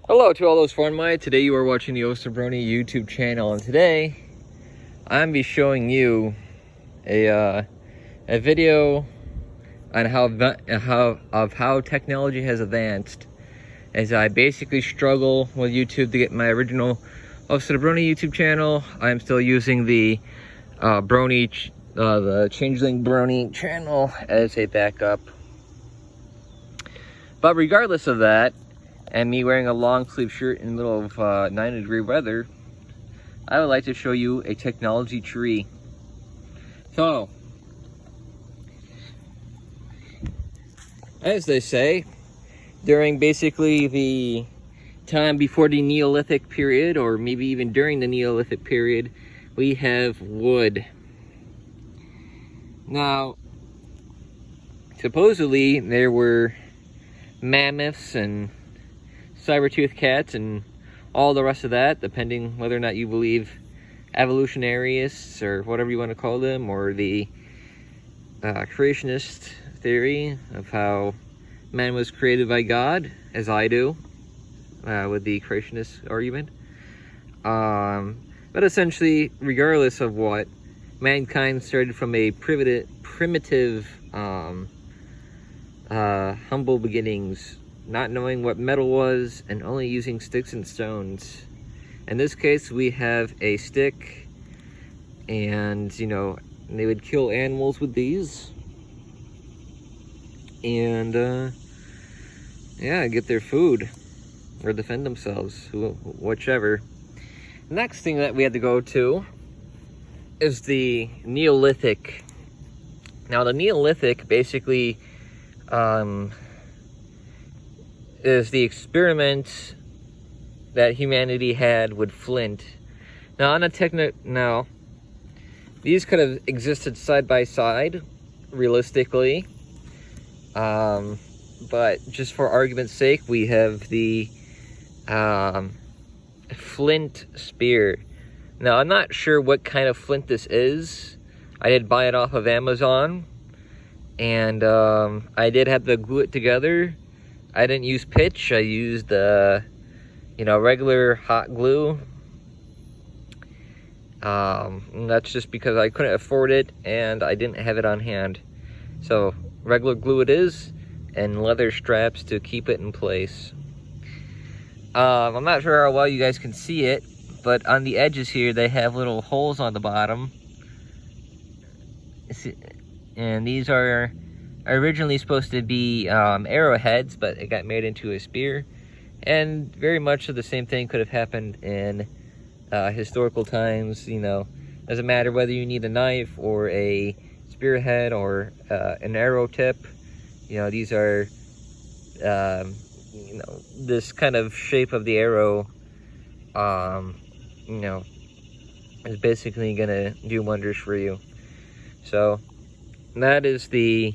Hello to all those Fortnite. Today you are watching the Osabroni YouTube channel, and today I'm gonna be showing you a video on how technology has advanced. As I basically struggle with YouTube to get my original Osabroni YouTube channel, I'm still using the the Changeling Brony channel as a backup. But regardless of that, and me wearing a long sleeve shirt in the middle of 90-degree weather, I would like to show you a technology tree. So, as they say, during basically the time before the Neolithic period, or maybe even during the Neolithic period, we have wood. Now, supposedly there were mammoths and saber-toothed cats and all the rest of that, depending whether or not you believe evolutionarists or whatever you want to call them, or the creationist theory of how man was created by God, as I do, with the creationist argument. But essentially, regardless of what, mankind started from a primitive humble beginnings, not knowing what metal was and only using sticks and stones. In this case, we have a stick, and they would kill animals with these, and yeah, get their food or defend themselves, whichever. Next thing that we had to go to is the Neolithic. Now, the Neolithic basically is the experiment that humanity had with flint. Now, on a now, these could have existed side by side, realistically, but just for argument's sake, we have the flint spear. Now, I'm not sure what kind of flint this is. I did buy it off of Amazon, and I did have to glue it together. I didn't use pitch. I used regular hot glue. And that's just because I couldn't afford it and I didn't have it on hand. So regular glue it is, and leather straps to keep it in place. I'm not sure how well you guys can see it, but on the edges here they have little holes on the bottom. And these are originally supposed to be arrowheads, but it got made into a spear. And very much of the same thing could have happened in historical times. Doesn't matter whether you need a knife or a spearhead or an arrow tip. These are this kind of shape of the arrow is basically gonna do wonders for you. So that is the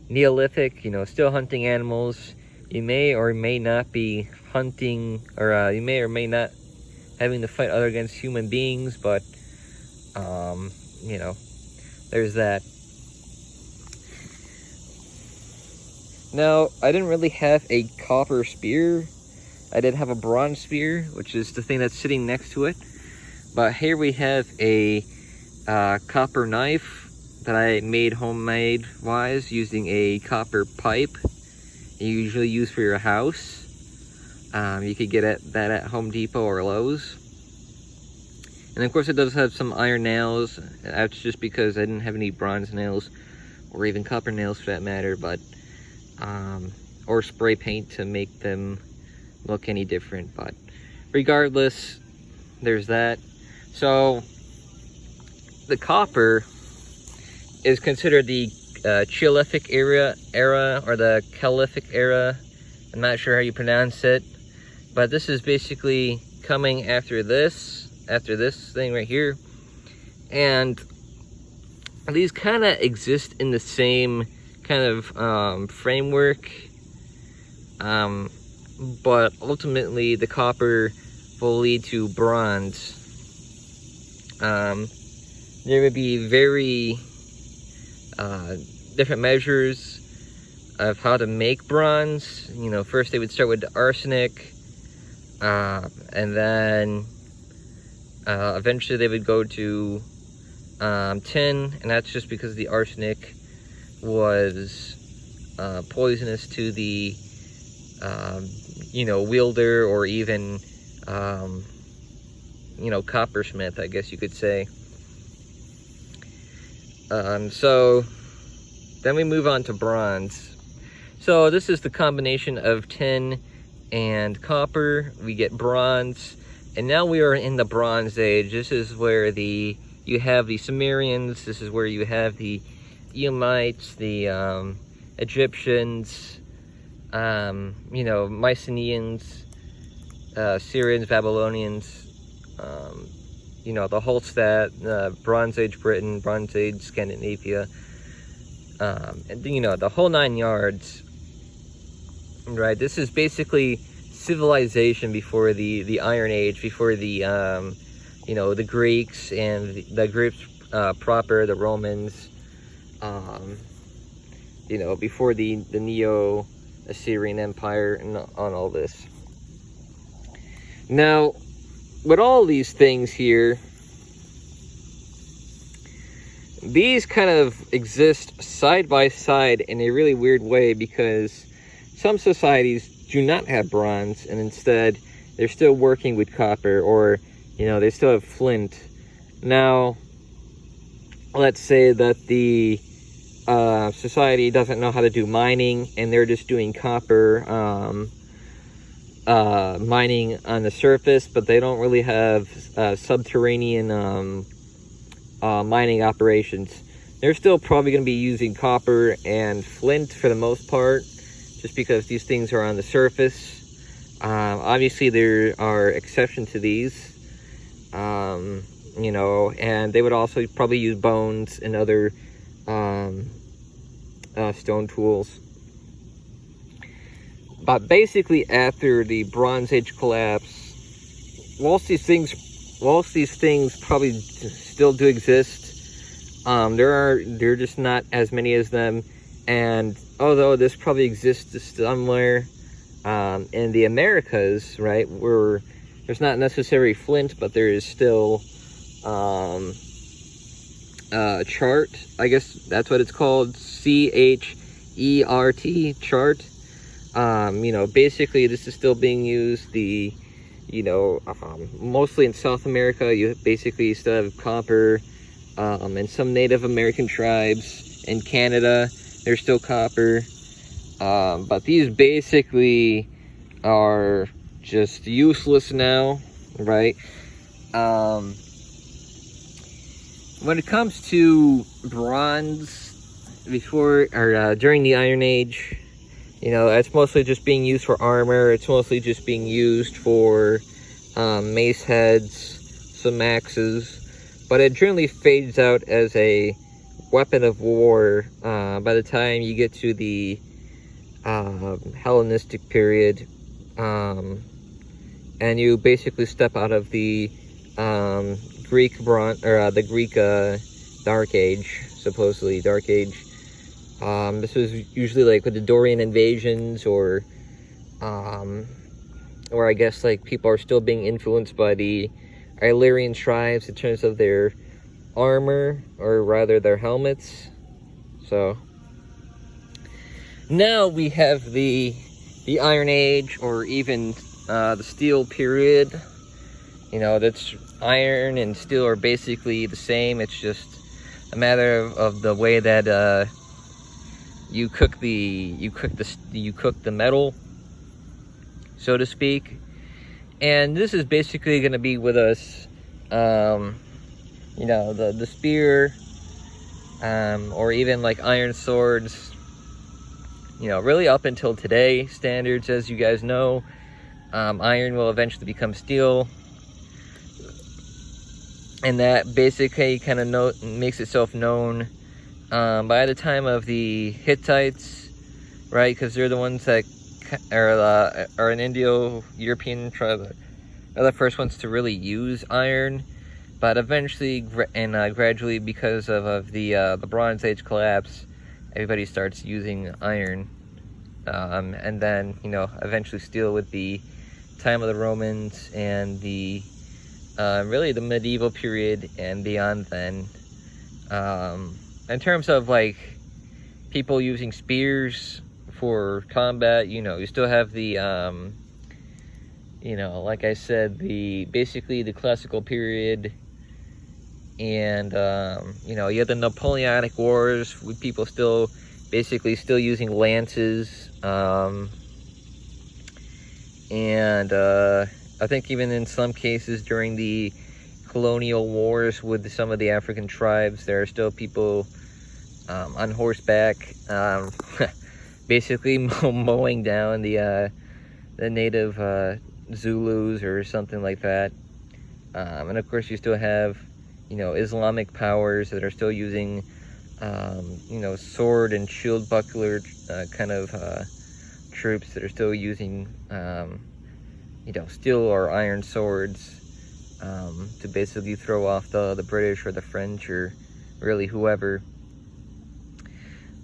Neolithic, still hunting animals. You may or may not be hunting, or you may or may not having to fight other against human beings, but there's that. Now, I didn't really have a copper spear. I did have a bronze spear, which is the thing that's sitting next to it. But here we have a copper knife that I made homemade wise using a copper pipe you usually use for your house. You could get that at Home Depot or Lowe's. And of course it does have some iron nails. That's just because I didn't have any bronze nails, or even copper nails for that matter, but or spray paint to make them look any different. But regardless, there's that. So the copper is considered the Cheolithic era, or the Chalithic era. I'm not sure how you pronounce it, but this is basically coming after this thing right here. And these kind of exist in the same kind of framework, but ultimately the copper will lead to bronze. There would be very different measures of how to make bronze. First they would start with the arsenic, And then eventually they would go to tin, and that's just because the arsenic was poisonous to the wielder, or even coppersmith, I guess you could say. So then we move on to bronze. So this is the combination of tin and copper. We get bronze, and now we are in the Bronze Age. This is where you have the Sumerians. This is where you have the Elamites, the Egyptians, Mycenaeans, Syrians, Babylonians, the Hallstatt, Bronze Age Britain, Bronze Age Scandinavia, and the whole 9 yards. Right, this is basically civilization before the Iron Age, before the the Greeks and the Greeks proper, the Romans, before the Neo-Assyrian Empire and on all this. Now, with all these things here, these kind of exist side by side in a really weird way, because some societies do not have bronze, and instead they're still working with copper, or they still have flint. Now, let's say that the society doesn't know how to do mining, and they're just doing copper mining on the surface, but they don't really have subterranean mining operations. They're still probably going to be using copper and flint for the most part, just because these things are on the surface. Obviously there are exceptions to these, and they would also probably use bones and other stone tools. But basically, after the Bronze Age collapse, whilst these things probably still do exist, there are just not as many as them. And although this probably exists somewhere in the Americas, right, where there's not necessarily flint, but there is still chart, I guess that's what it's called, CHERT, chart. Basically this is still being used. Mostly in South America, you basically still have copper, and some Native American tribes. In Canada, there's still copper, but these basically are just useless now, right? When it comes to bronze, during the Iron Age, it's mostly just being used for armor. It's mostly just being used for mace heads, some axes, but it generally fades out as a weapon of war by the time you get to the Hellenistic period, and you basically step out of the Greek Dark Age, supposedly Dark Age. This was usually like with the Dorian invasions, or I guess like people are still being influenced by the Illyrian tribes in terms of their armor, or rather their helmets. So now we have the Iron Age, or even the Steel period. That's iron and steel are basically the same. It's just a matter of the way that you cook the metal, so to speak. And this is basically going to be with us, the spear, or even like iron swords, really up until today standards. As you guys know, iron will eventually become steel, and that basically kind of makes itself known by the time of the Hittites, right? Because they're the ones that are an Indo-European tribe, are the first ones to really use iron. But eventually and gradually, because of the Bronze Age collapse, everybody starts using iron, and then eventually steel with the time of the Romans and the really the medieval period and beyond then. In terms of like people using spears for combat, you know, you still have the you know, like I said, basically the classical period, and you know, you have the Napoleonic Wars with people still using lances, and I think even in some cases during the colonial wars with some of the African tribes, there are still people on horseback, basically mowing down the native Zulus or something like that. And of course you still have, you know, Islamic powers that are still using, you know, sword and shield buckler kind of troops that are still using, you know, steel or iron swords to basically throw off the British or the French or really whoever.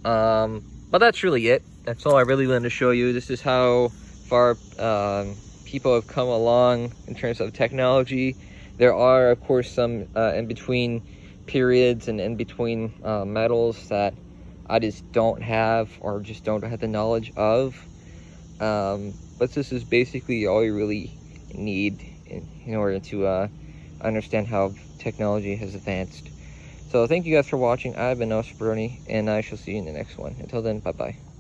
But that's really it. That's all I really wanted to show you. This is how far people have come along in terms of technology. There are, of course, some in-between periods and in-between metals that I just don't have or just don't have the knowledge of. But this is basically all you really need in order to understand how technology has advanced. So thank you guys for watching. I've been Osproni, and I shall see you in the next one. Until then, bye-bye.